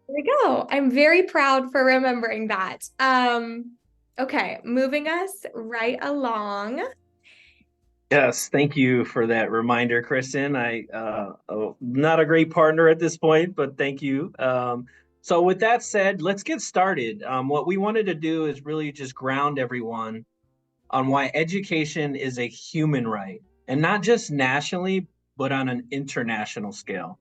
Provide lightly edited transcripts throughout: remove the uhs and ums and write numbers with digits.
There we go. I'm very proud for remembering that. Okay, moving us right along. Yes, thank you for that reminder, Kristen. Not a great partner at this point, but thank you. So with that said, let's get started. What we wanted to do is really just ground everyone on why education is a human right, and not just nationally, but on an international scale.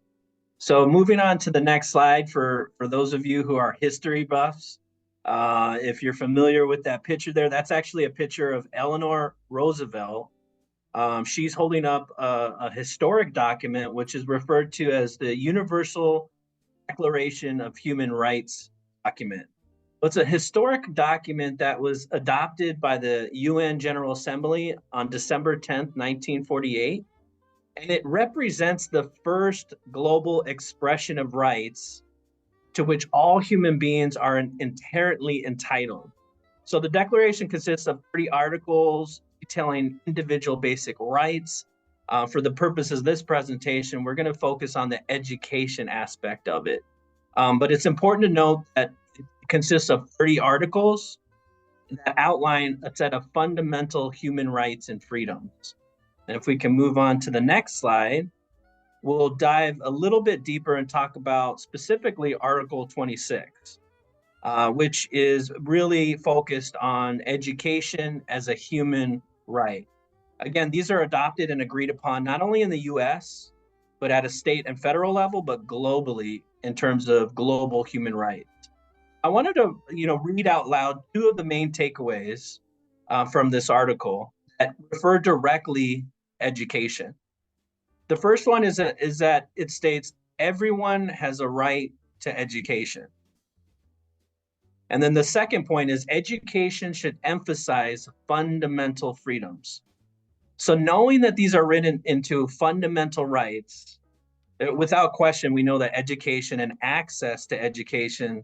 So moving on to the next slide for those of you who are history buffs, if you're familiar with that picture there, that's actually a picture of Eleanor Roosevelt. She's holding up a historic document, which is referred to as the Universal Declaration of Human Rights document. It's a historic document that was adopted by the UN General Assembly on December 10th, 1948, and it represents the first global expression of rights to which all human beings are inherently entitled. So the declaration consists of 30 articles detailing individual basic rights. For the purposes of this presentation, we're going to focus on the education aspect of it. But it's important to note that it consists of 30 articles that outline a set of fundamental human rights and freedoms. And if we can move on to the next slide, we'll dive a little bit deeper and talk about specifically Article 26, which is really focused on education as a human right. Again, these are adopted and agreed upon not only in the US, but at a state and federal level, but globally in terms of global human rights. I wanted to, read out loud two of the main takeaways from this article that refer directly education. The first one is that it states everyone has a right to education. And then the second point is education should emphasize fundamental freedoms. So knowing that these are written into fundamental rights, without question, we know that education and access to education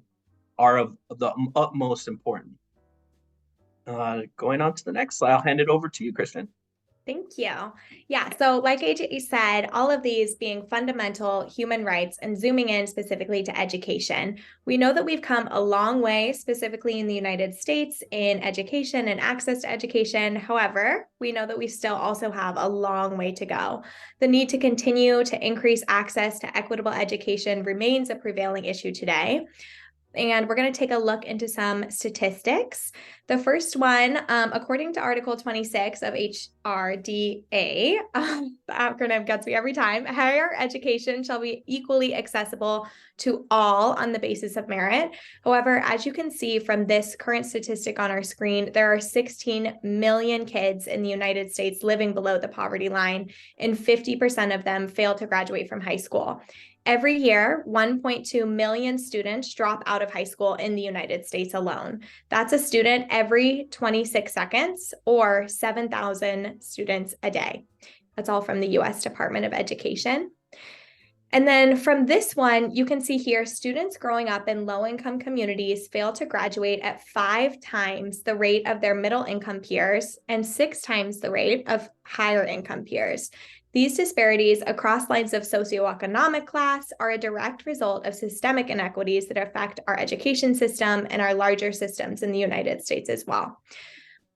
are of the utmost importance. Going on to the next slide, I'll hand it over to you, Kristen. Thank you. Yeah, so like AJ said, all of these being fundamental human rights and zooming in specifically to education, we know that we've come a long way, specifically in the United States, in education and access to education. However, we know that we still also have a long way to go. The need to continue to increase access to equitable education remains a prevailing issue today. And we're going to take a look into some statistics. The first one, according to Article 26 of HRDA, the acronym gets me every time, higher education shall be equally accessible to all on the basis of merit. However, as you can see from this current statistic on our screen, there are 16 million kids in the United States living below the poverty line, and 50% of them fail to graduate from high school. Every year, 1.2 million students drop out of high school in the United States alone. That's a student every 26 seconds or 7,000 students a day. That's all from the US Department of Education. And then from this one, you can see here, students growing up in low-income communities fail to graduate at 5 times the rate of their middle-income peers and 6 times the rate of higher-income peers. These disparities across lines of socioeconomic class are a direct result of systemic inequities that affect our education system and our larger systems in the United States as well.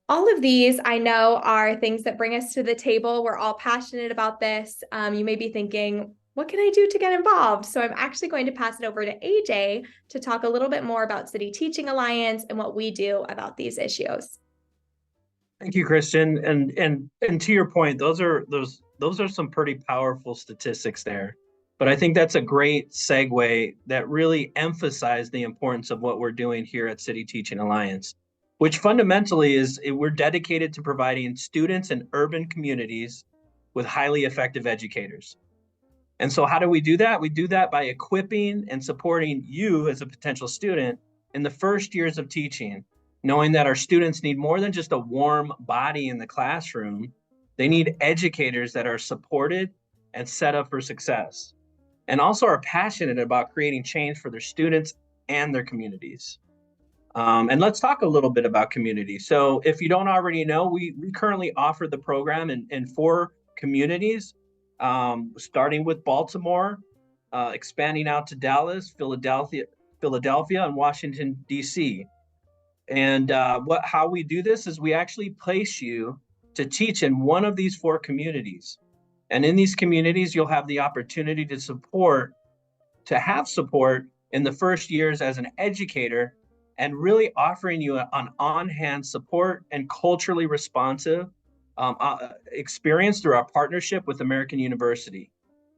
All of these, I know, are things that bring us to the table. We're all passionate about this. You may be thinking, what can I do to get involved? So I'm actually going to pass it over to AJ to talk a little bit more about City Teaching Alliance and what we do about these issues. Thank you, Christian. And to your point, those are some pretty powerful statistics there. But I think that's a great segue that really emphasized the importance of what we're doing here at City Teaching Alliance, which fundamentally is we're dedicated to providing students in urban communities with highly effective educators. And so how do we do that? We do that by equipping and supporting you as a potential student in the first years of teaching, knowing that our students need more than just a warm body in the classroom. They need educators that are supported and set up for success, and also are passionate about creating change for their students and their communities. And let's talk a little bit about community. So if you don't already know, we currently offer the program in 4 communities, starting with Baltimore, expanding out to Dallas, Philadelphia, Philadelphia, and Washington, D.C. And how we do this is we actually place you to teach in one of these four communities. And in these communities, you'll have the opportunity to have support in the first years as an educator, and really offering you an on-hand support and culturally responsive experience through our partnership with American University.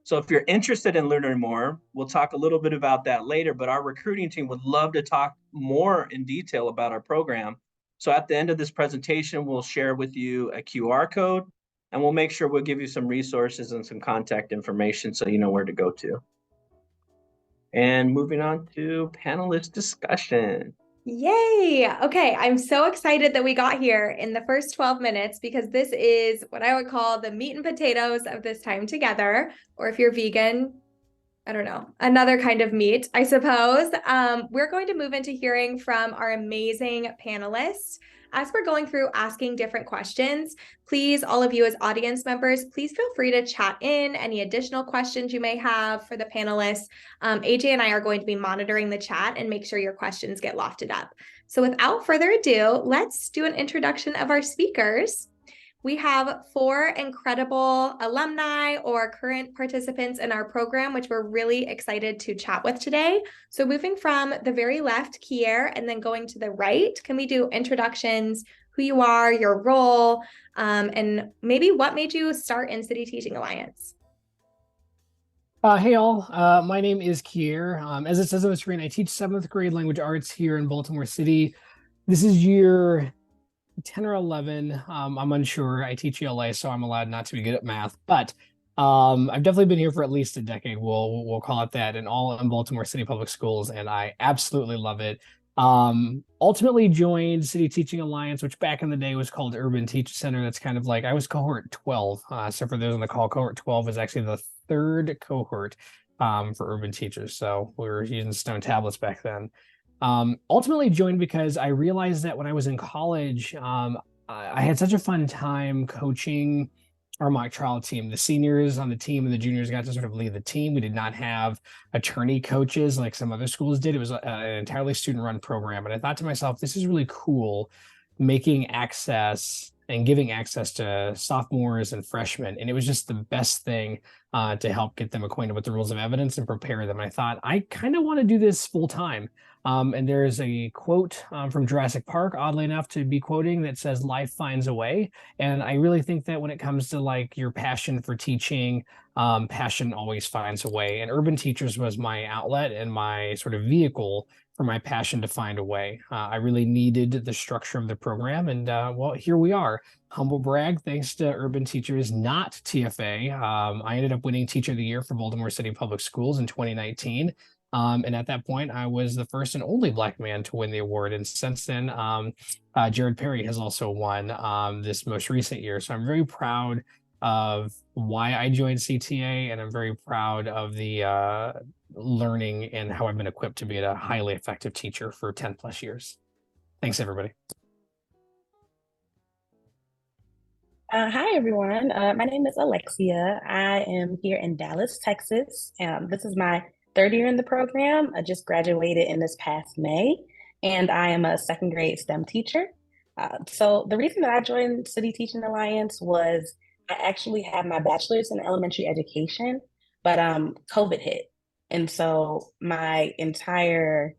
So if you're interested in learning more, we'll talk a little bit about that later, but our recruiting team would love to talk more in detail about our program. So at the end of this presentation, we'll share with you a QR code, and we'll make sure we'll give you some resources and some contact information so you know where to go to. And moving on to panelist discussion. Yay! Okay, I'm so excited that we got here in the first 12 minutes because this is what I would call the meat and potatoes of this time together. Or if you're vegan, I don't know, another kind of meat, I suppose. We're going to move into hearing from our amazing panelists. As we're going through asking different questions, please, all of you as audience members, please feel free to chat in any additional questions you may have for the panelists. AJ and I are going to be monitoring the chat and make sure your questions get lofted up. So without further ado, let's do an introduction of our speakers. We have four incredible alumni or current participants in our program, which we're really excited to chat with today. So moving from the very left, Kier, and then going to the right, can we do introductions, who you are, your role, and maybe what made you start in City Teaching Alliance? Hey all, my name is Kier. As it says on the screen, I teach 7th grade language arts here in Baltimore City. This is year 10 or 11. I'm unsure. I teach ELA, so I'm allowed not to be good at math, but I've definitely been here for at least a decade. We'll call it that, and all in Baltimore City Public Schools, and I absolutely love it. Ultimately joined City Teaching Alliance, which back in the day was called Urban Teach Center. That's kind of like, I was cohort 12. So for those on the call, cohort 12 is actually the third cohort for urban teachers. So we were using stone tablets back then. Ultimately joined because I realized that when I was in college, I had such a fun time coaching our mock trial team. The seniors on the team and the juniors got to sort of lead the team. We did not have attorney coaches like some other schools did. It was an entirely student-run program. And I thought to myself, this is really cool, making access and giving access to sophomores and freshmen. And it was just the best thing to help get them acquainted with the rules of evidence and prepare them. I thought, I kind of want to do this full time. And there's a quote from Jurassic Park, oddly enough, to be quoting, that says, life finds a way. And I really think that when it comes to like your passion for teaching, passion always finds a way. And Urban Teachers was my outlet and my sort of vehicle for my passion to find a way. I really needed the structure of the program. And well, here we are. Humble brag, thanks to Urban Teachers, not TFA. I ended up winning Teacher of the Year for Baltimore City Public Schools in 2019. And at that point, I was the first and only Black man to win the award. And since then, Jared Perry has also won this most recent year. So I'm very proud of why I joined CTA, and I'm very proud of the learning and how I've been equipped to be a highly effective teacher for 10 plus years. Thanks, everybody. Hi, everyone. My name is Alexia. I am here in Dallas, Texas. This is my third year in the program. I just graduated in this past May, and I am a second grade STEM teacher. So the reason that I joined City Teaching Alliance was I actually had my bachelor's in elementary education, but COVID hit. And so my entire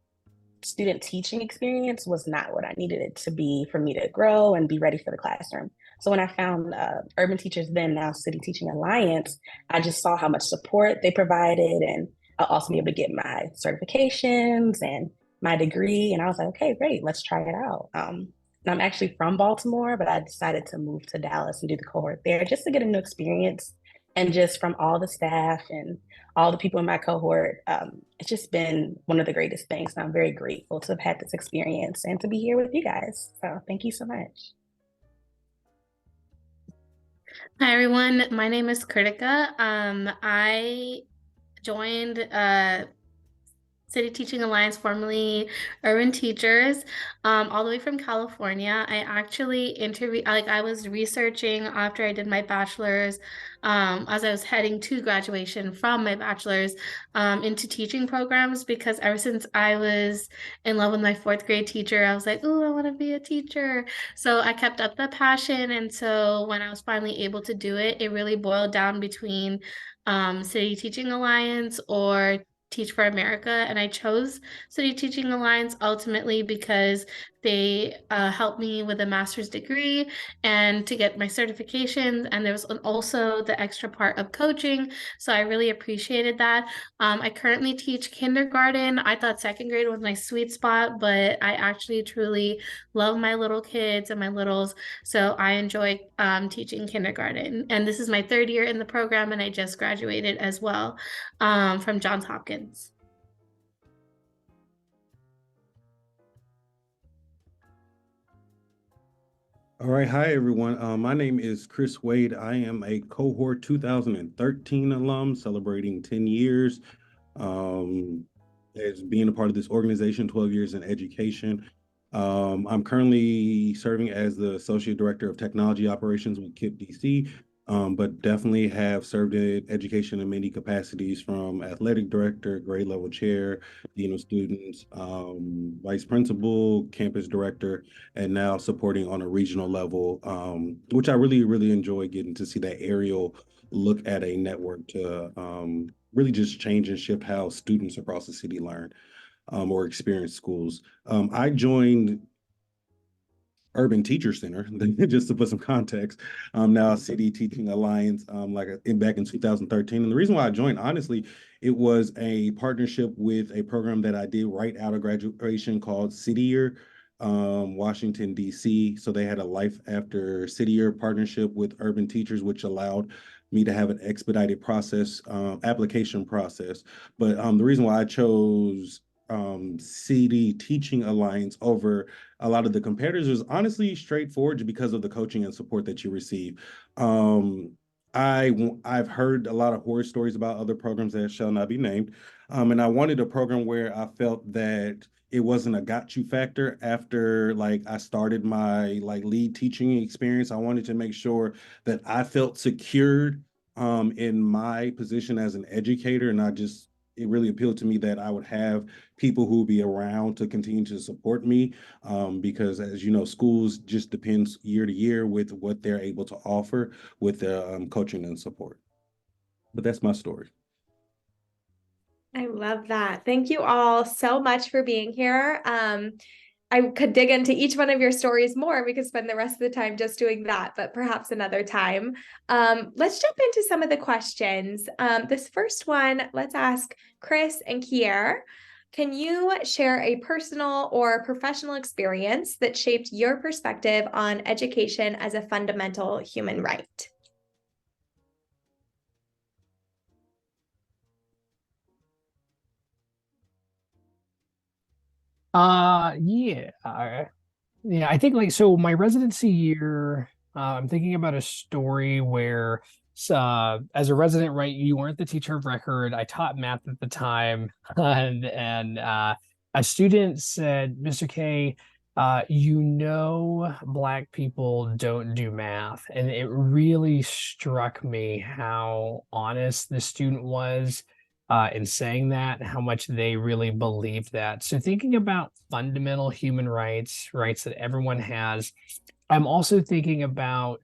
student teaching experience was not what I needed it to be for me to grow and be ready for the classroom. So when I found Urban Teachers, then now City Teaching Alliance, I just saw how much support they provided, and I'll also be able to get my certifications and my degree. And I was like, okay, great, let's try it out. And I'm actually from Baltimore, but I decided to move to Dallas and do the cohort there just to get a new experience. And just from all the staff and all the people in my cohort, it's just been one of the greatest things. And I'm very grateful to have had this experience and to be here with you guys. So thank you so much. Hi, everyone. My name is Kritika. I joined City Teaching Alliance, formerly Urban Teachers, all the way from California. I actually interviewed, like I was researching after I did my bachelor's, as I was heading to graduation from my bachelor's, into teaching programs, because ever since I was in love with my fourth grade teacher, I was like, oh, I want to be a teacher. So I kept up that passion. And so when I was finally able to do it, it really boiled down between City Teaching Alliance or Teach for America. And I chose City Teaching Alliance ultimately because they helped me with a master's degree and to get my certifications. And there was also the extra part of coaching. So I really appreciated that. I currently teach kindergarten. I thought second grade was my sweet spot, but I actually truly love my little kids and my littles. So I enjoy teaching kindergarten. And this is my third year in the program, and I just graduated as well from Johns Hopkins. All right. Hi, everyone. My name is Chris Wade. I am a cohort 2013 alum celebrating 10 years as being a part of this organization, 12 years in education. I'm currently serving as the Associate Director of Technology Operations with KIPP DC, but definitely have served in education in many capacities, from athletic director, grade level chair, dean of students, vice principal, campus director, and now supporting on a regional level, which I really, really enjoy getting to see that aerial look at a network to really just change and shift how students across the city learn or experience schools. I joined Urban Teacher Center, just to put some context. Now City Teaching Alliance, back in 2013. And the reason why I joined, honestly, it was a partnership with a program that I did right out of graduation called City Year, Washington, D.C. So they had a Life After City Year partnership with Urban Teachers, which allowed me to have an expedited process, application process. But the reason why I chose City Teaching Alliance over a lot of the competitors is honestly straightforward because of the coaching and support that you receive. I've heard a lot of horror stories about other programs that shall not be named, and I wanted a program where I felt that it wasn't a got you factor. After like I started my like lead teaching experience, I wanted to make sure that I felt secured in my position as an educator, and I just it really appealed to me that I would have people who will be around to continue to support me, because as you know, schools just depends year to year with what they're able to offer with the coaching and support. But that's my story. I love that. Thank you all so much for being here. I could dig into each one of your stories more. We could spend the rest of the time just doing that, but perhaps another time. Let's jump into some of the questions. This first one, let's ask Chris and Kier. Can you share a personal or professional experience that shaped your perspective on education as a fundamental human right? Yeah, I think like so my residency year, I'm thinking about a story where as a resident, right, you weren't the teacher of record. I taught math at the time, and a student said, Mr. K, Black people don't do math. And it really struck me how honest the student was in saying that, how much they really believed that. So thinking about fundamental human rights, rights that everyone has, I'm also thinking about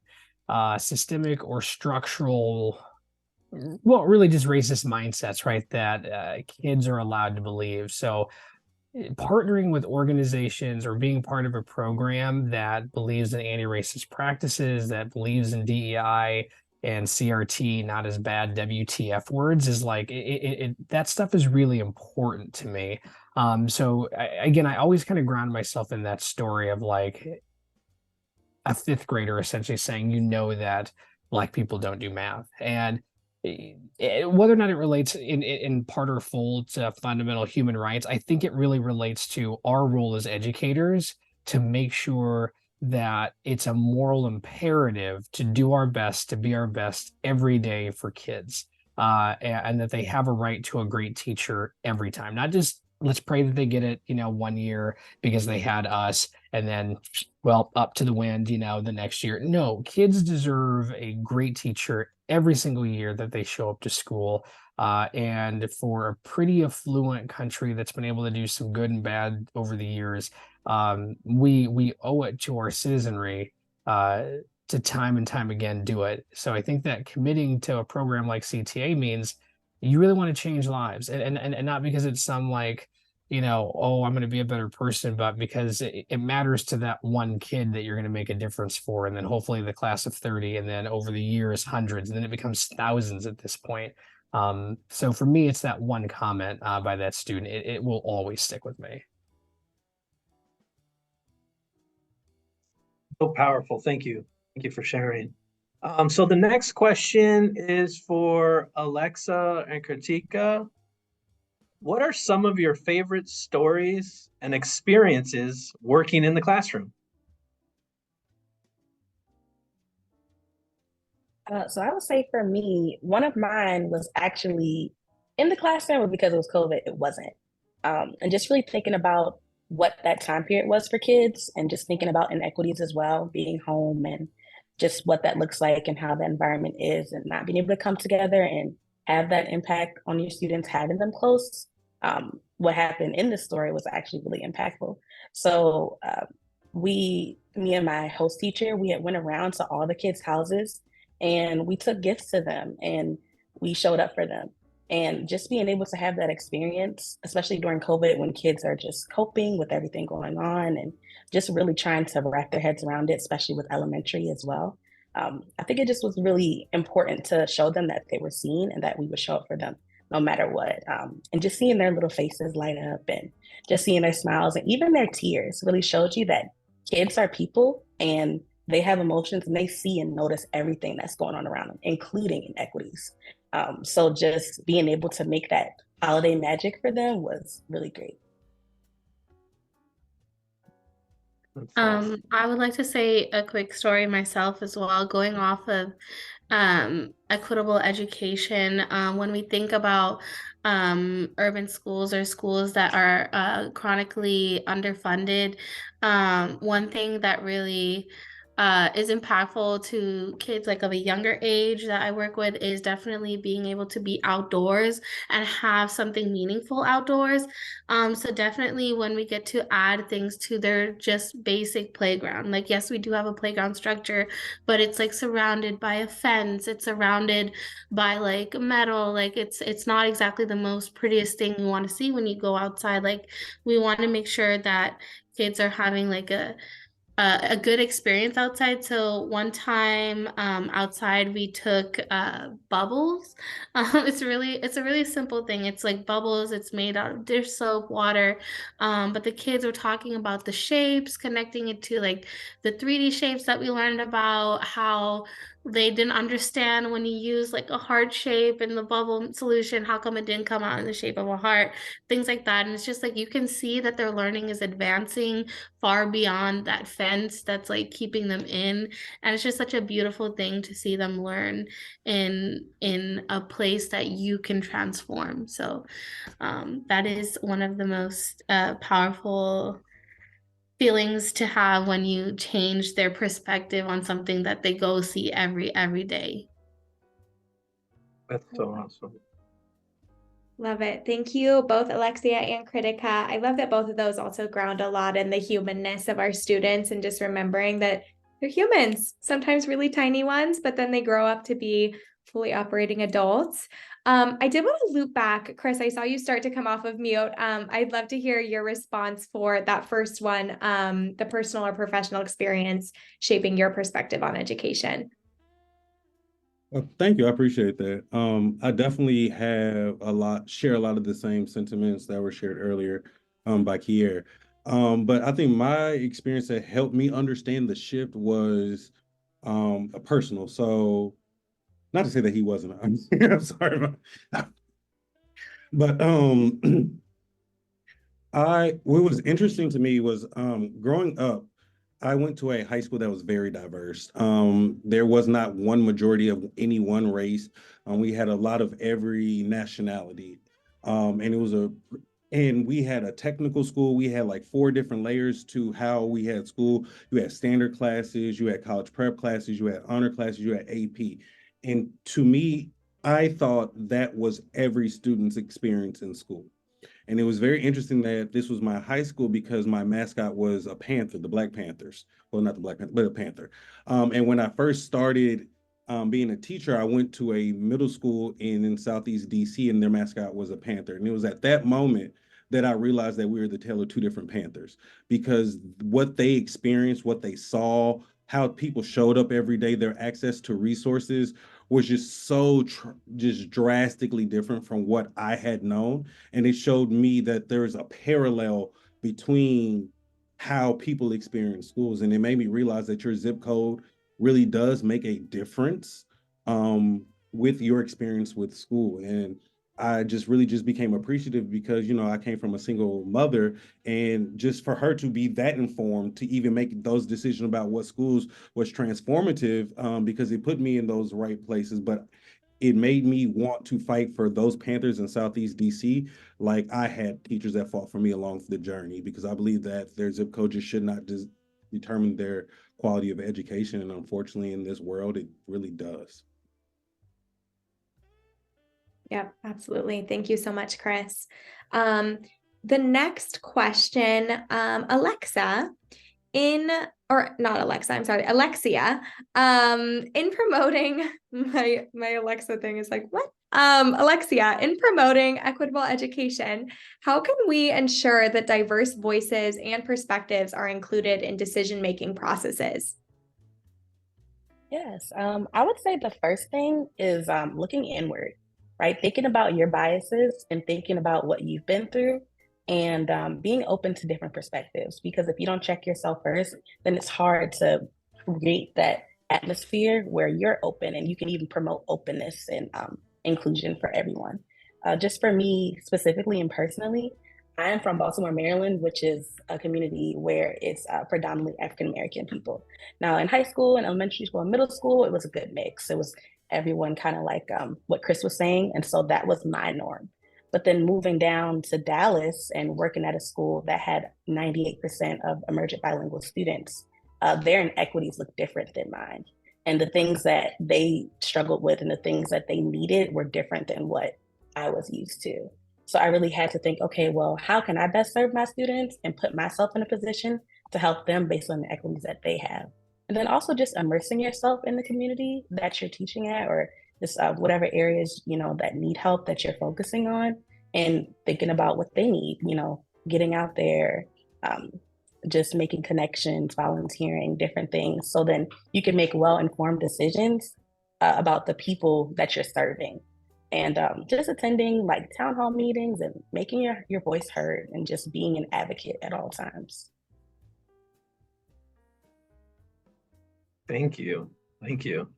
systemic or structural, well, really just racist mindsets, right, that kids are allowed to believe. So partnering with organizations or being part of a program that believes in anti-racist practices, that believes in DEI and CRT, not as bad WTF words, is like that stuff is really important to me. So again, I always kind of ground myself in that story of like a fifth grader essentially saying, that Black people don't do math. And whether or not it relates in part or full to fundamental human rights, I think it really relates to our role as educators to make sure that it's a moral imperative to do our best, to be our best every day for kids, and that they have a right to a great teacher every time, not just let's pray that they get it, 1 year because they had us, and then, well, up to the wind, the next year. No, kids deserve a great teacher every single year that they show up to school. And for a pretty affluent country that's been able to do some good and bad over the years, we owe it to our citizenry to time and time again do it. So I think that committing to a program like CTA means you really want to change lives, and not because it's some like, oh, I'm going to be a better person, but because it matters to that one kid that you're going to make a difference for, and then hopefully the class of 30, and then over the years hundreds, and then it becomes thousands at this point. So for me, it's that one comment by that student. It will always stick with me. So powerful. Thank you. Thank you for sharing. So the next question is for Alexa and Kritika. What are some of your favorite stories and experiences working in the classroom? So I would say for me, one of mine was actually in the classroom, but because it was COVID, it wasn't. And just really thinking about what that time period was for kids and just thinking about inequities as well, being home and just what that looks like and how the environment is and not being able to come together and have that impact on your students, having them close. What happened in this story was actually really impactful. So me and my host teacher, we had went around to all the kids' houses and we took gifts to them and we showed up for them. And just being able to have that experience, especially during COVID when kids are just coping with everything going on and just really trying to wrap their heads around it, especially with elementary as well. I think it just was really important to show them that they were seen and that we would show up for them no matter what. And just seeing their little faces light up and just seeing their smiles and even their tears really showed you that kids are people and they have emotions and they see and notice everything that's going on around them, including inequities. So just being able to make that holiday magic for them was really great. I would like to say a quick story myself as well, going off of equitable education. When we think about urban schools or schools that are chronically underfunded, one thing that really is impactful to kids like of a younger age that I work with is definitely being able to be outdoors and have something meaningful outdoors. So definitely when we get to add things to their just basic playground, like yes, we do have a playground structure, but it's like surrounded by a fence, it's surrounded by like metal, like it's not exactly the most prettiest thing you want to see when you go outside. Like we want to make sure that kids are having like a good experience outside. So one time outside we took bubbles. It's a really simple thing. It's like bubbles. It's made out of dish soap, water. But the kids were talking about the shapes, connecting it to like the 3D shapes that we learned about, how they didn't understand when you use like a heart shape in the bubble solution, how come it didn't come out in the shape of a heart, things like that. And it's just like you can see that their learning is advancing far beyond that fence that's like keeping them in. And it's just such a beautiful thing to see them learn in a place that you can transform. So that is one of the most powerful feelings to have when you change their perspective on something that they go see every day. That's so awesome. Love it. Thank you, both Alexia and Kritika. I love that both of those also ground a lot in the humanness of our students and just remembering that they're humans, sometimes really tiny ones, but then they grow up to be fully operating adults. I did want to loop back. Chris, I saw you start to come off of mute. I'd love to hear your response for that first one, the personal or professional experience shaping your perspective on education. Thank you. I appreciate that. I definitely share a lot of the same sentiments that were shared earlier by Kier. But I think my experience that helped me understand the shift was personal. So not to say that he wasn't. I'm sorry. But what was interesting to me was growing up, I went to a high school that was very diverse. There was not one majority of any one race. We had a lot of every nationality. And it was And we had a technical school. We had like 4 different layers to how we had school. You had standard classes, you had college prep classes, you had honor classes, you had AP. And to me, I thought that was every student's experience in school. And it was very interesting that this was my high school because my mascot was a panther, the Black Panthers. Well, not the Black Panther, but a panther. And when I first started being a teacher, I went to a middle school in Southeast DC, and their mascot was a panther. And it was at that moment that I realized that we were the tale of 2 different Panthers, because what they experienced, what they saw, how people showed up every day, their access to resources was just so just drastically different from what I had known. And it showed me that there's a parallel between how people experience schools. And it made me realize that your zip code really does make a difference with your experience with school. And I just really just became appreciative because, I came from a single mother, and just for her to be that informed to even make those decisions about what schools was transformative, because it put me in those right places. But it made me want to fight for those Panthers in Southeast DC. Like I had teachers that fought for me along the journey, because I believe that their zip code just should not determine their quality of education. And unfortunately, in this world, it really does. Yep, absolutely. Thank you so much, Chris. The next question, Alexa, or not Alexa, I'm sorry, Alexia, in promoting my Alexa thing is like, what? Alexia, in promoting equitable education, how can we ensure that diverse voices and perspectives are included in decision-making processes? Yes, I would say the first thing is looking inward, right? Thinking about your biases and thinking about what you've been through, and being open to different perspectives. Because if you don't check yourself first, then it's hard to create that atmosphere where you're open and you can even promote openness and inclusion for everyone. Just for me specifically and personally, I am from Baltimore, Maryland, which is a community where it's predominantly African American people. Now, in high school and elementary school and middle school, it was a good mix. It was everyone kind of like what Chris was saying. And so that was my norm. But then moving down to Dallas and working at a school that had 98% of emergent bilingual students, their inequities look different than mine. And the things that they struggled with and the things that they needed were different than what I was used to. So I really had to think, okay, well, how can I best serve my students and put myself in a position to help them based on the equities that they have? And then also just immersing yourself in the community that you're teaching at, or just whatever areas, that need help that you're focusing on, and thinking about what they need, getting out there, just making connections, volunteering, different things. So then you can make well-informed decisions about the people that you're serving. And just attending like town hall meetings and making your voice heard and just being an advocate at all times. Thank you. Thank you.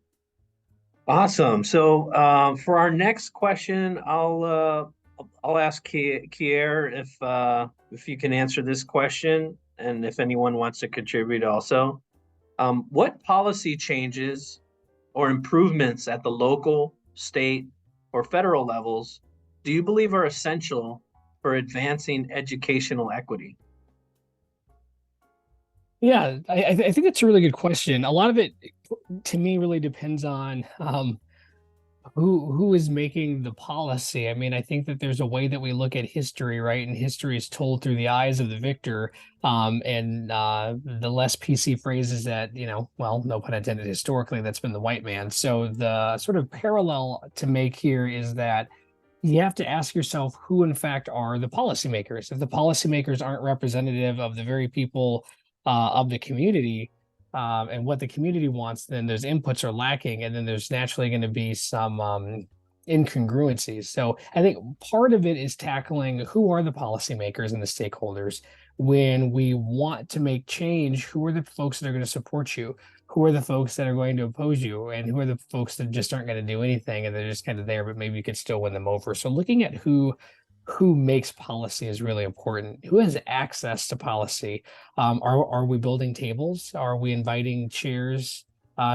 Awesome. So for our next question, I'll ask Kier if you can answer this question, and if anyone wants to contribute also. What policy changes or improvements at the local, state, or federal levels do you believe are essential for advancing educational equity? Yeah, I think that's a really good question. A lot of it, to me, really depends on who is making the policy. I mean, I think that there's a way that we look at history, right? And history is told through the eyes of the victor. And the less PC phrase is that, well, no pun intended, historically, that's been the white man. So the sort of parallel to make here is that you have to ask yourself who, in fact, are the policymakers. If the policymakers aren't representative of the very people of the community, and what the community wants, then those inputs are lacking, and then there's naturally going to be some incongruencies. So I think part of it is tackling who are the policymakers and the stakeholders. When we want to make change, who are the folks that are going to support you? Who are the folks that are going to oppose you? And who are the folks that just aren't going to do anything and they're just kind of there, but maybe you could still win them over. So looking at who makes policy is really important. Who has access to policy? Are we building tables? Are we inviting chairs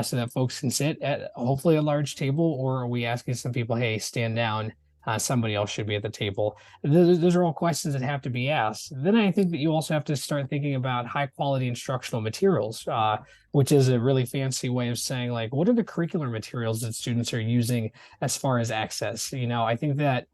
so that folks can sit at hopefully a large table, or are we asking some people, hey, stand down somebody else should be at the table. Those are all questions that have to be asked. Then I think that you also have to start thinking about high quality instructional materials, which is a really fancy way of saying, like, what are the curricular materials that students are using as far as access? I think that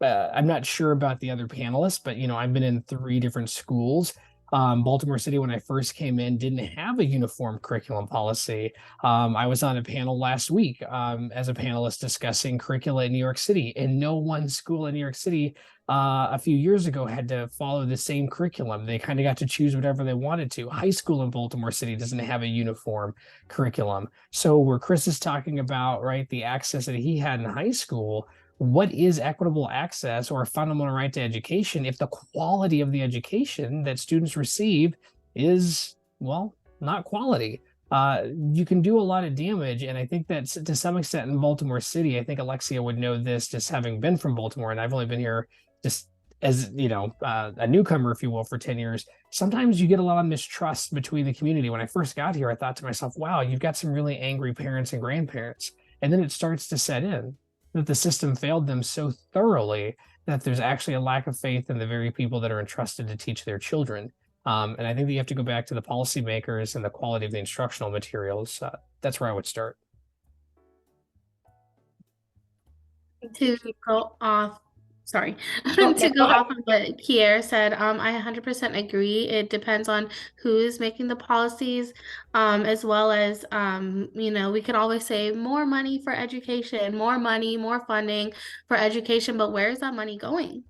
I'm not sure about the other panelists, but I've been in 3 different schools. Baltimore City, when I first came in, didn't have a uniform curriculum policy. I was on a panel last week as a panelist discussing curricula in New York City, and no one school in New York City a few years ago had to follow the same curriculum. They kind of got to choose whatever they wanted to. High school in Baltimore City doesn't have a uniform curriculum. So where Chris is talking about, right, the access that he had in high school, what is equitable access or a fundamental right to education if the quality of the education that students receive is, well, not quality? You can do a lot of damage. And I think that to some extent in Baltimore City, I think Alexia would know this just having been from Baltimore, and I've only been here just as, a newcomer, if you will, for 10 years. Sometimes you get a lot of mistrust between the community. When I first got here, I thought to myself, wow, you've got some really angry parents and grandparents. And then it starts to set in that the system failed them so thoroughly that there's actually a lack of faith in the very people that are entrusted to teach their children. And I think that you have to go back to the policymakers and the quality of the instructional materials. That's where I would start. To go off, sorry, No, to no, go off of what Kier said, I 100% agree. It depends on who is making the policies, as well as, we can always say more money for education, more money, more funding for education, but where is that money going?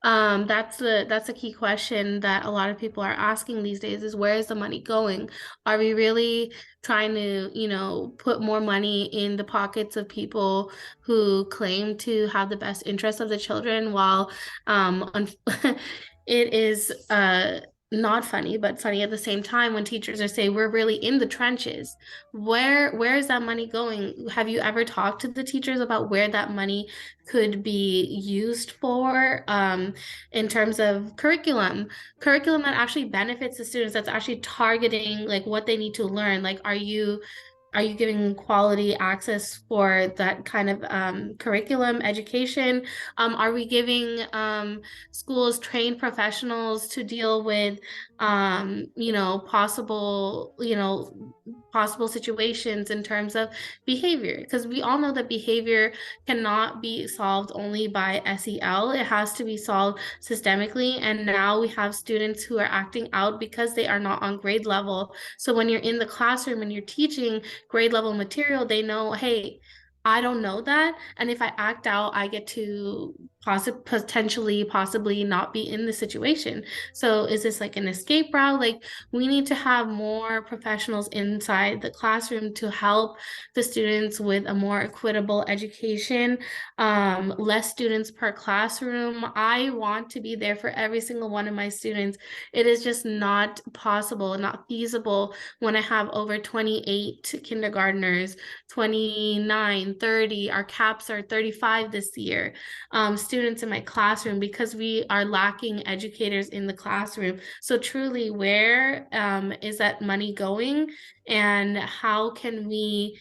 That's a key question that a lot of people are asking these days, is where is the money going? Are we really trying to, put more money in the pockets of people who claim to have the best interests of the children, while it is not funny, but funny at the same time when teachers are saying we're really in the trenches. Where is that money going? Have you ever talked to the teachers about where that money could be used for, in terms of curriculum that actually benefits the students, that's actually targeting like what they need to learn? Like, are you giving quality access for that kind of curriculum education? Are we giving schools trained professionals to deal with possible situations in terms of behavior? Because we all know that behavior cannot be solved only by SEL. It has to be solved systemically. And now we have students who are acting out because they are not on grade level. So when you're in the classroom and you're teaching grade level material, they know, hey, I don't know that. And if I act out, I get to possibly not be in the situation. So is this like an escape route? Like, we need to have more professionals inside the classroom to help the students with a more equitable education, less students per classroom. I want to be there for every single one of my students. It is just not possible, not feasible when I have over 28 kindergartners, 29, 30, our caps are 35 this year, students in my classroom, because we are lacking educators in the classroom. So truly, where is that money going, and how can we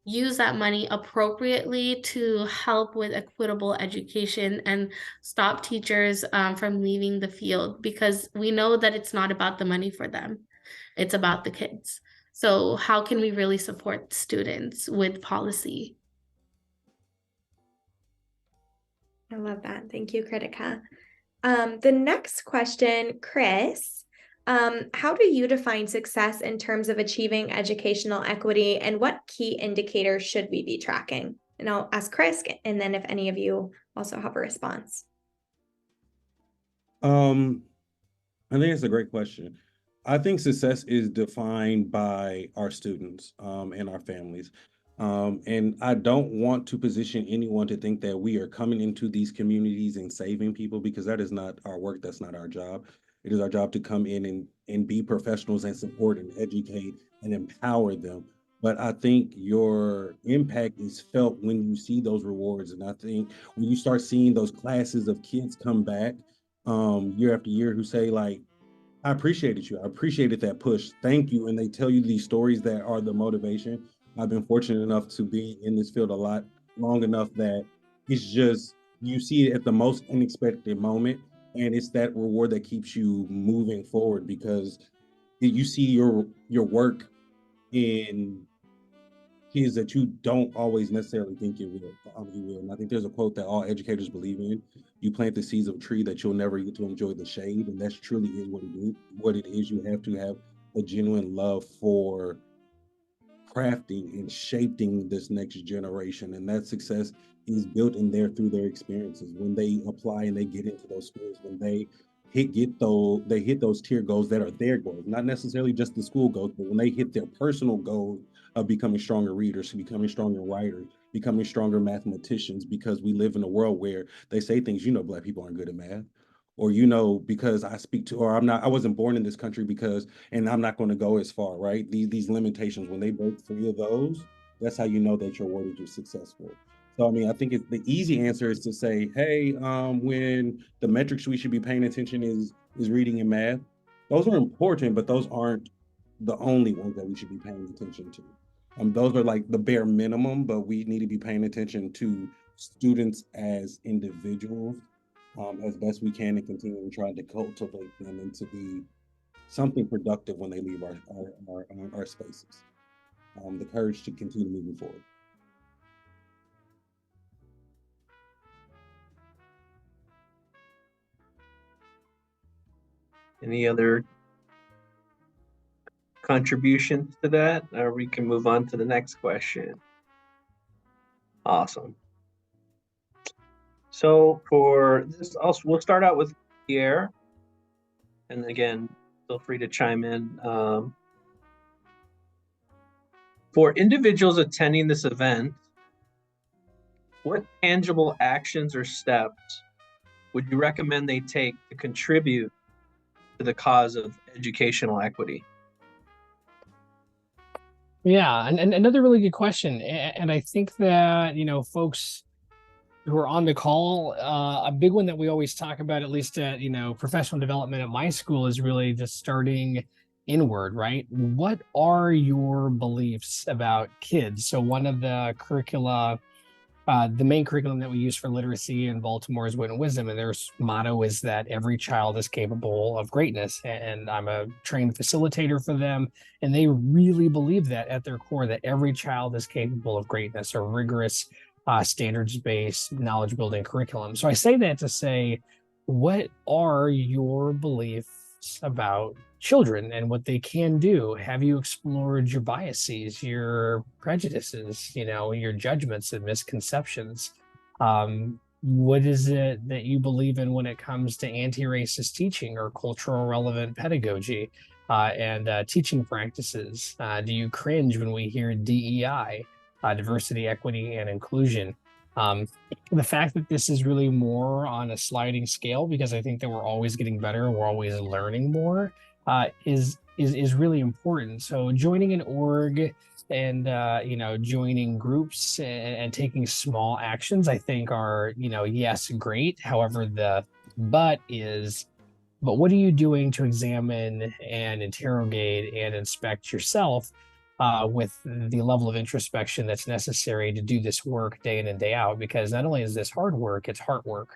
use that money appropriately to help with equitable education and stop teachers from leaving the field? Because we know that it's not about the money for them, it's about the kids. So how can we really support students with policy? I love that. Thank you, Kritika. The next question, Chris, how do you define success in terms of achieving educational equity, and what key indicators should we be tracking? And I'll ask Chris, and then if any of you also have a response. I think it's a great question. I think success is defined by our students and our families. And I don't want to position anyone to think that we are coming into these communities and saving people, because that is not our work. That's not our job. It is our job to come in and be professionals and support and educate and empower them. But I think your impact is felt when you see those rewards. And I think when you start seeing those classes of kids come back year after year who say, like, I appreciated you. I appreciated that push. Thank you. And they tell you these stories that are the motivation. I've been fortunate enough to be in this field a lot long enough that it's just you see it at the most unexpected moment, and it's that reward that keeps you moving forward because you see your work in kids that you don't always necessarily think you will. And I think there's a quote that all educators believe in: "You plant the seeds of a tree that you'll never get to enjoy the shade," and that's truly is what it is. What it is, you have to have a genuine love for crafting and shaping this next generation, and that success is built in there through their experiences when they apply and they get into those schools, when they hit those tier goals that are their goals, not necessarily just the school goals, but when they hit their personal goals of becoming stronger readers, becoming stronger writers, becoming stronger mathematicians, because we live in a world where they say things, Black people aren't good at math, or because I speak to, or I wasn't born in this country because, and I'm not going to go as far, right? These limitations, when they break free of those, that's how you know that your word is successful. So, I mean, I think the easy answer is to say, hey, when the metrics we should be paying attention is reading and math. Those are important, but those aren't the only ones that we should be paying attention to. Those are like the bare minimum, but we need to be paying attention to students as individuals as best we can, and continue to try to cultivate them into be something productive when they leave our spaces. The courage to continue moving forward. Any other contributions to that, or we can move on to the next question? Awesome. So for this, we'll start out with Pierre, and again, feel free to chime in. For individuals attending this event, what tangible actions or steps would you recommend they take to contribute to the cause of educational equity? Yeah, and another really good question. And I think that, folks who are on the call, a big one that we always talk about, at least at, professional development at my school, is really just starting inward, right? What are your beliefs about kids? So one of the curricula, the main curriculum that we use for literacy in Baltimore is Wit and Wisdom, and their motto is that every child is capable of greatness. And I'm a trained facilitator for them, and they really believe that at their core, that every child is capable of greatness, or rigorous, standards-based knowledge building curriculum. So I say that to say, what are your beliefs about children and what they can do? Have you explored your biases, your prejudices, your judgments and misconceptions? What is it that you believe in when it comes to anti-racist teaching or cultural relevant pedagogy and teaching practices? Do you cringe when we hear DEI, diversity, equity, and inclusion? The fact that this is really more on a sliding scale, because I think that we're always getting better, we're always learning more, is really important. So joining an org and joining groups and taking small actions, I think are, yes, great. However, but what are you doing to examine and interrogate and inspect yourself with the level of introspection that's necessary to do this work day in and day out? Because not only is this hard work, it's heart work.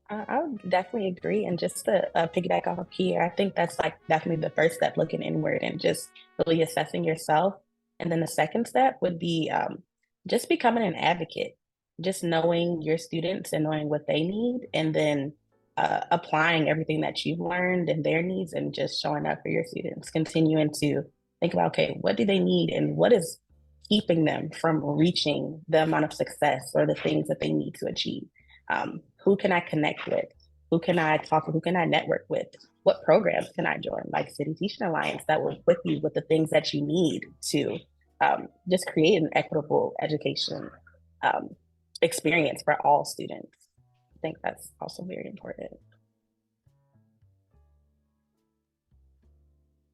I would definitely agree. And just to piggyback off of here, I think that's like definitely the first step, looking inward and just really assessing yourself. And then the second step would be just becoming an advocate, just knowing your students and knowing what they need, and then applying everything that you've learned and their needs, and just showing up for your students, continuing to think about, okay, what do they need and what is keeping them from reaching the amount of success or the things that they need to achieve. Who can I connect with? Who can I talk with? Who can I network with? What programs can I join? Like City Teaching Alliance, that will equip you with the things that you need to just create an equitable education experience for all students. I think that's also very important.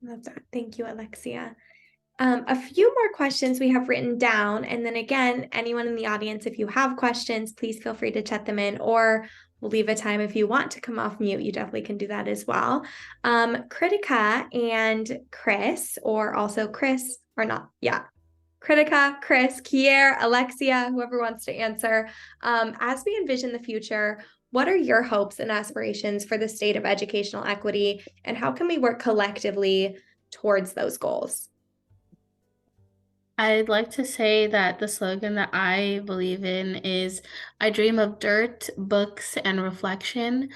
Love that. Thank you, Alexia. A few more questions we have written down. And then again, anyone in the audience, if you have questions, please feel free to chat them in, or we'll leave a time if you want to come off mute. You definitely can do that as well. Kritika and Chris, or also Chris, or not, yeah. Kritika, Chris, Kier, Alexia, whoever wants to answer. As we envision the future, what are your hopes and aspirations for the state of educational equity, and how can we work collectively towards those goals? I'd like to say that the slogan that I believe in is I dream of dirt, books, and reflection.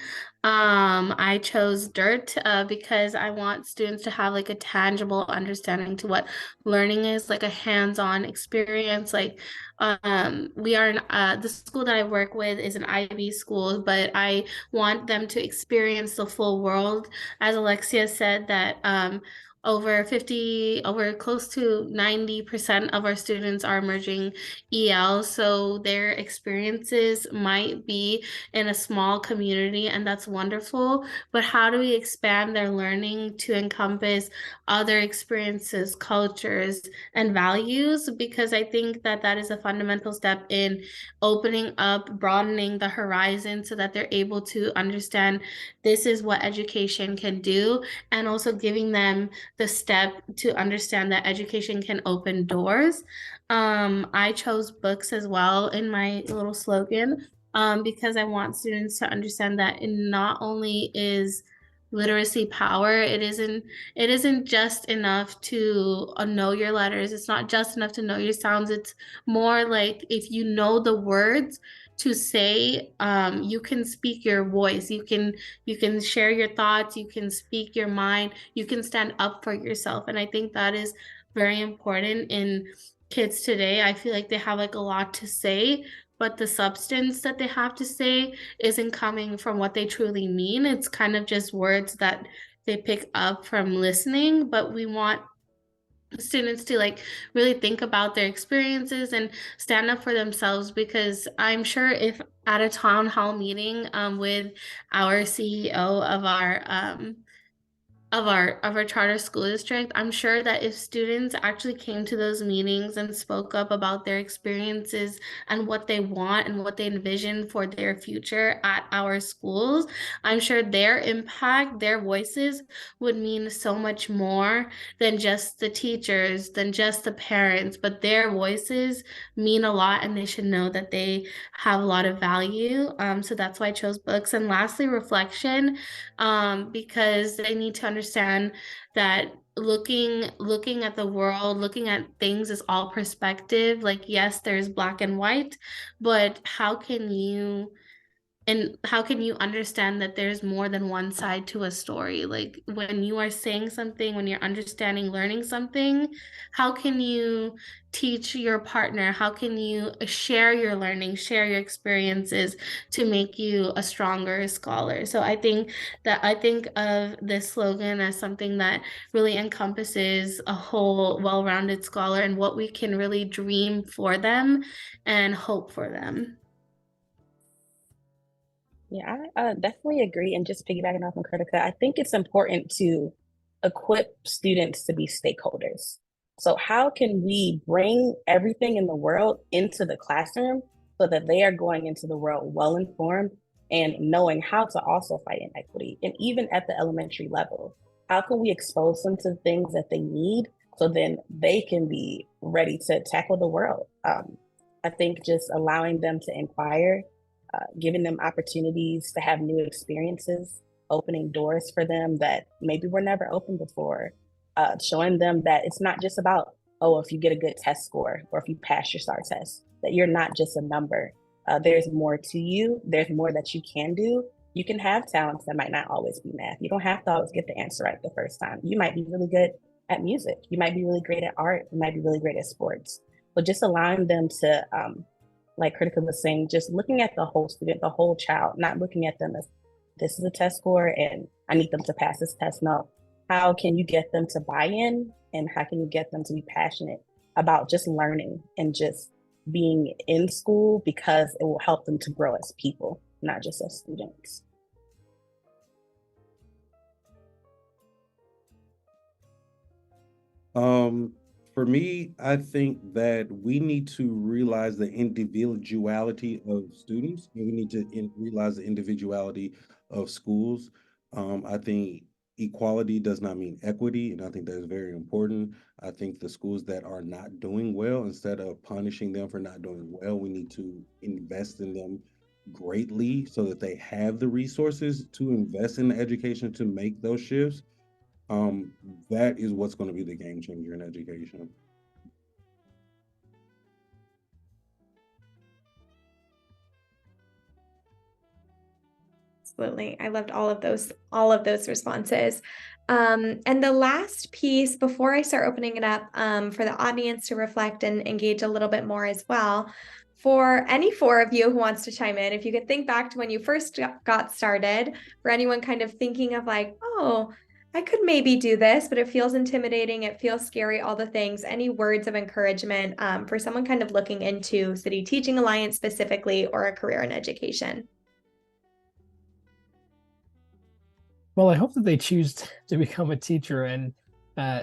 I chose dirt because I want students to have like a tangible understanding to what learning is, like a hands-on experience. Like we are in the school that I work with is an IB school, but I want them to experience the full world. As Alexia said, that over close to 90% of our students are emerging EL, so their experiences might be in a small community, and that's wonderful. But how do we expand their learning to encompass other experiences, cultures, and values? Because I think that that is a fundamental step in opening up, broadening the horizon so that they're able to understand this is what education can do, and also giving them the step to understand that education can open doors. I chose books as well in my little slogan because I want students to understand that it not only is literacy power, it isn't just enough to know your letters. It's not just enough to know your sounds. It's more like if you know the words to say, you can speak your voice, you can share your thoughts, you can speak your mind, you can stand up for yourself. And I think that is very important in kids today. I feel like they have like a lot to say, but the substance that they have to say isn't coming from what they truly mean. It's kind of just words that they pick up from listening, but we want students to like really think about their experiences and stand up for themselves, because I'm sure if at a town hall meeting with our CEO of our charter school district, I'm sure that if students actually came to those meetings and spoke up about their experiences and what they want and what they envision for their future at our schools, I'm sure their impact, their voices would mean so much more than just the teachers, than just the parents, but their voices mean a lot, and they should know that they have a lot of value. So that's why I chose books. And lastly, reflection, because they need to understand that looking at the world, looking at things is all perspective. Like, yes, there's black and white, but how can you understand that there's more than one side to a story? Like when you are saying something, when you're understanding, learning something, how can you teach your partner? How can you share your learning, share your experiences to make you a stronger scholar? So I think of this slogan as something that really encompasses a whole well-rounded scholar and what we can really dream for them and hope for them. Yeah, I definitely agree. And just piggybacking off of Kritika, I think it's important to equip students to be stakeholders. So, how can we bring everything in the world into the classroom so that they are going into the world well informed and knowing how to also fight inequity? And even at the elementary level, how can we expose them to things that they need so then they can be ready to tackle the world? I think just allowing them to inquire, giving them opportunities to have new experiences, opening doors for them that maybe were never open before, showing them that it's not just about, oh, if you get a good test score or if you pass your STAR test, that you're not just a number. There's more to you. There's more that you can do. You can have talents that might not always be math. You don't have to always get the answer right the first time. You might be really good at music. You might be really great at art. You might be really great at sports. But just allowing them to like Kritika was saying, just looking at the whole student, the whole child, not looking at them as this is a test score and I need them to pass this test. No, how can you get them to buy in, and how can you get them to be passionate about just learning and just being in school, because it will help them to grow as people, not just as students. Um, For me, I think that we need to realize the individuality of students, and we need to realize the individuality of schools. I think equality does not mean equity, and I think that is very important. I think the schools that are not doing well, instead of punishing them for not doing well, we need to invest in them greatly so that they have the resources to invest in the education to make those shifts. Um, that is what's going to be the game changer in education. Absolutely. I loved all of those responses. And the last piece before I start opening it up for the audience to reflect and engage a little bit more as well, for any four of you who wants to chime in, if you could think back to when you first got started, for anyone kind of thinking of like, oh, I could maybe do this, but it feels intimidating, it feels scary, all the things. Any words of encouragement for someone kind of looking into City Teaching Alliance specifically or a career in education? Well, I hope that they choose to become a teacher, and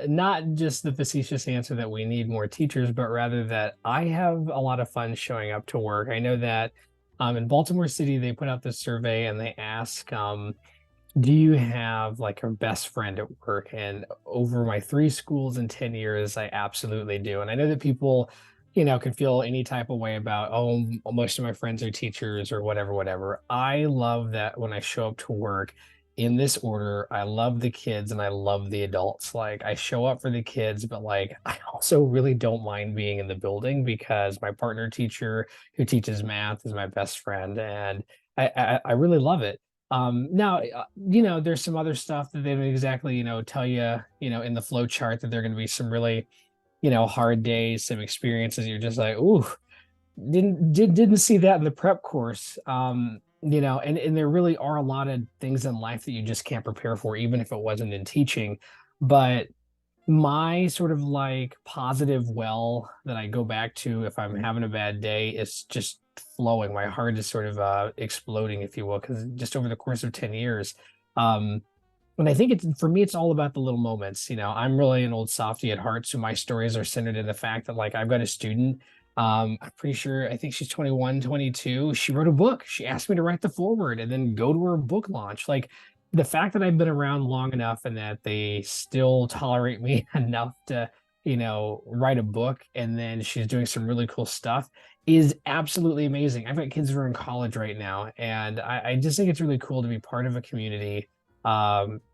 not just the facetious answer that we need more teachers, but rather that I have a lot of fun showing up to work. I know that in Baltimore City, they put out this survey and they ask, do you have like a best friend at work? And over my 3 schools in 10 years, I absolutely do. And I know that people, can feel any type of way about, oh, most of my friends are teachers or whatever, whatever. I love that when I show up to work in this order, I love the kids and I love the adults. Like I show up for the kids, but like I also really don't mind being in the building because my partner teacher who teaches math is my best friend. And I really love it. Now, there's some other stuff that they don't exactly, tell you, in the flow chart that there are going to be some really, hard days, some experiences. You're just like, ooh, didn't see that in the prep course. And there really are a lot of things in life that you just can't prepare for, even if it wasn't in teaching. But my sort of like positive well that I go back to if I'm having a bad day is just flowing. My heart is sort of exploding, if you will, because just over the course of 10 years. Um, and I think it's for me, it's all about the little moments. I'm really an old softie at heart, so my stories are centered in the fact that like I've got a student. I'm pretty sure I think she's 21, 22. She wrote a book. She asked me to write the foreword and then go to her book launch. Like the fact that I've been around long enough and that they still tolerate me enough to, write a book and then she's doing some really cool stuff is absolutely amazing. I've got kids who are in college right now, and I just think it's really cool to be part of a community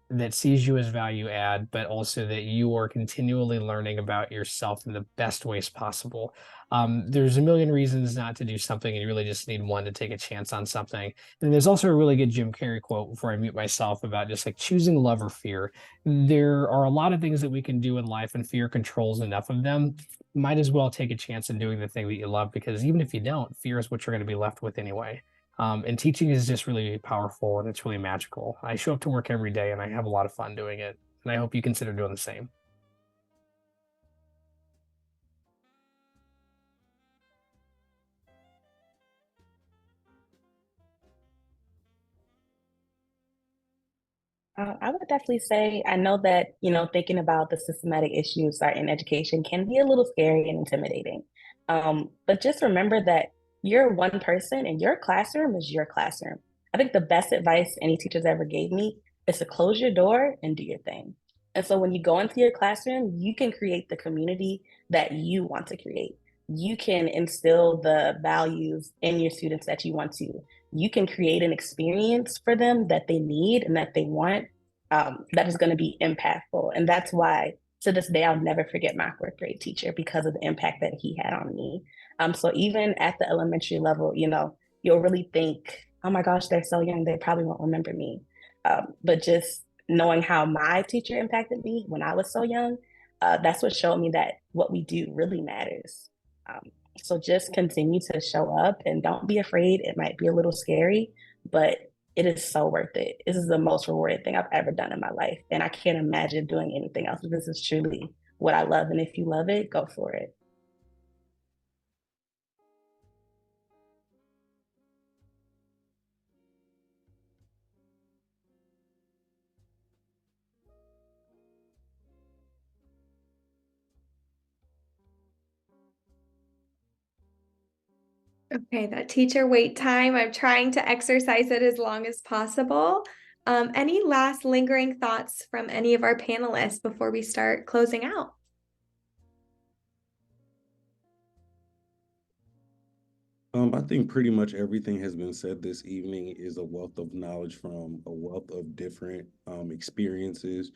that sees you as value add, but also that you are continually learning about yourself in the best ways possible. There's a million reasons not to do something, and you really just need one to take a chance on something. And there's also a really good Jim Carrey quote before I mute myself about just like choosing love or fear. There are a lot of things that we can do in life, and fear controls enough of them. Might as well take a chance in doing the thing that you love, because even if you don't, fear is what you're going to be left with anyway. And teaching is just really powerful and it's really magical. I show up to work every day and I have a lot of fun doing it. And I hope you consider doing the same. I would definitely say I know that, thinking about the systematic issues that are in education can be a little scary and intimidating. But just remember that you're one person and your classroom is your classroom. I think the best advice any teachers ever gave me is to close your door and do your thing. And so when you go into your classroom, you can create the community that you want to create. You can instill the values in your students that you want to. You can create an experience for them that they need and that they want, that is going to be impactful. And that's why to this day, I'll never forget my 4th grade teacher because of the impact that he had on me. So even at the elementary level, you'll really think, oh my gosh, they're so young, they probably won't remember me. But just knowing how my teacher impacted me when I was so young, that's what showed me that what we do really matters. Um, so just continue to show up and don't be afraid. It might be a little scary, but it is so worth it. This is the most rewarding thing I've ever done in my life. And I can't imagine doing anything else. This is truly what I love. And if you love it, go for it. Okay, that teacher wait time, I'm trying to exercise it as long as possible. Any last lingering thoughts from any of our panelists before we start closing out? I think pretty much everything has been said this evening is a wealth of knowledge from a wealth of different experiences,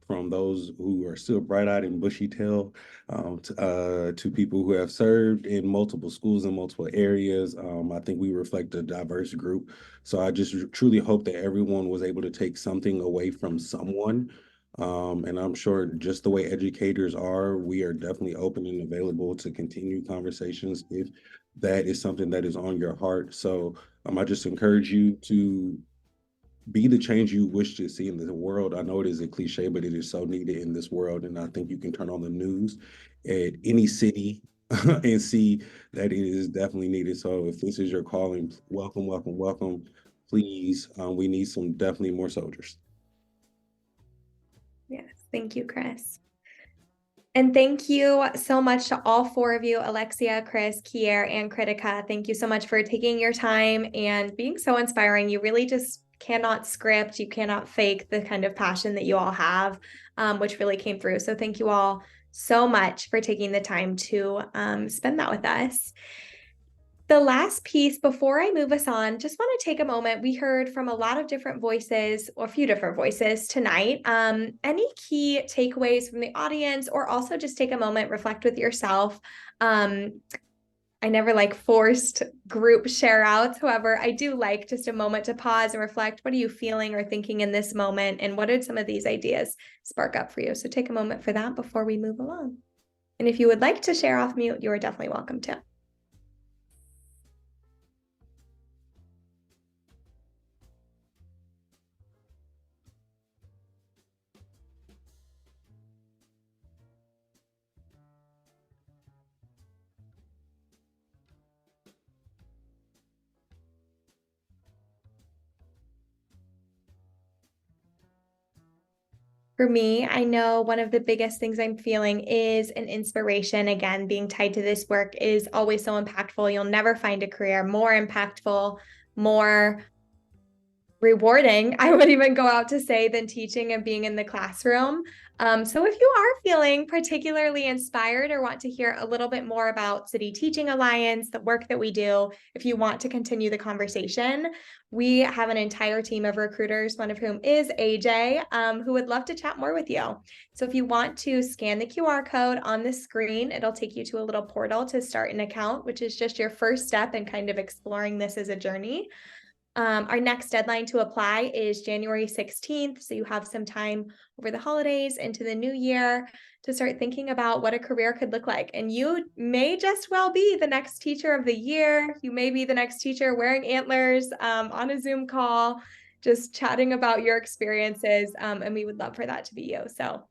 from those who are still bright-eyed and bushy-tailed, to people who have served in multiple schools in multiple areas. I think we reflect a diverse group. So I just truly hope that everyone was able to take something away from someone. And I'm sure just the way educators are, we are definitely open and available to continue conversations if that is something that is on your heart. So I just encourage you to be the change you wish to see in the world. I know it is a cliche, but it is so needed in this world. And I think you can turn on the news at any city and see that it is definitely needed. So if this is your calling, welcome, welcome, welcome. Please, we need some definitely more soldiers. Yes, thank you, Chris. And thank you so much to all four of you, Alexia, Chris, Kier, and Kritika. Thank you so much for taking your time and being so inspiring. You really just cannot script, you cannot fake the kind of passion that you all have, which really came through. So thank you all so much for taking the time to spend that with us. The last piece before I move us on, just want to take a moment. We heard from a lot of different voices, or a few different voices tonight. Any key takeaways from the audience, or also just take a moment, reflect with yourself. I never like forced group share outs. However, I do like just a moment to pause and reflect. What are you feeling or thinking in this moment? And what did some of these ideas spark up for you? So take a moment for that before we move along. And if you would like to share off mute, you are definitely welcome to. For me, I know one of the biggest things I'm feeling is an inspiration. Again, being tied to this work is always so impactful. You'll never find a career more impactful, more rewarding, I would even go out to say, than teaching and being in the classroom. So if you are feeling particularly inspired or want to hear a little bit more about City Teaching Alliance, the work that we do, if you want to continue the conversation, we have an entire team of recruiters, one of whom is AJ, who would love to chat more with you. So if you want to scan the QR code on the screen, it'll take you to a little portal to start an account, which is just your first step in kind of exploring this as a journey. Our next deadline to apply is January 16th. So you have some time over the holidays into the new year to start thinking about what a career could look like. And you may just well be the next teacher of the year. You may be the next teacher wearing antlers on a Zoom call, just chatting about your experiences. And we would love for that to be you. So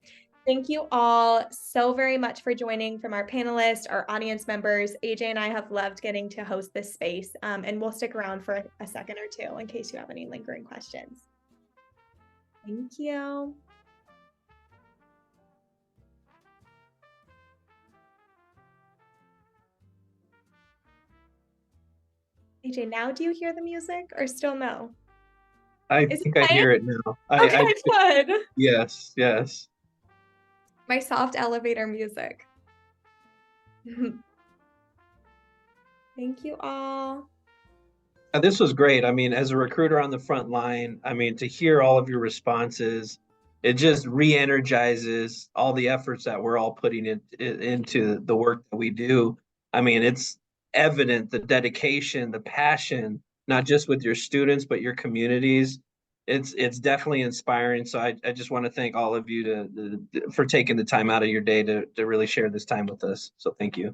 thank you all so very much for joining. From our panelists, our audience members. AJ and I have loved getting to host this space, and we'll stick around for a second or two in case you have any lingering questions. Thank you. AJ, now do you hear the music or still no? I Is think it I playing? hear it now. Okay, good. Yes, yes. My soft elevator music. Thank you all. This was great. I mean, as a recruiter on the front line, I mean, to hear all of your responses, it just re-energizes all the efforts that we're all putting into the work that we do. I mean, it's evident the dedication, the passion, not just with your students, but your communities. It's definitely inspiring. So I just want to thank all of you for taking the time out of your day to really share this time with us. So thank you.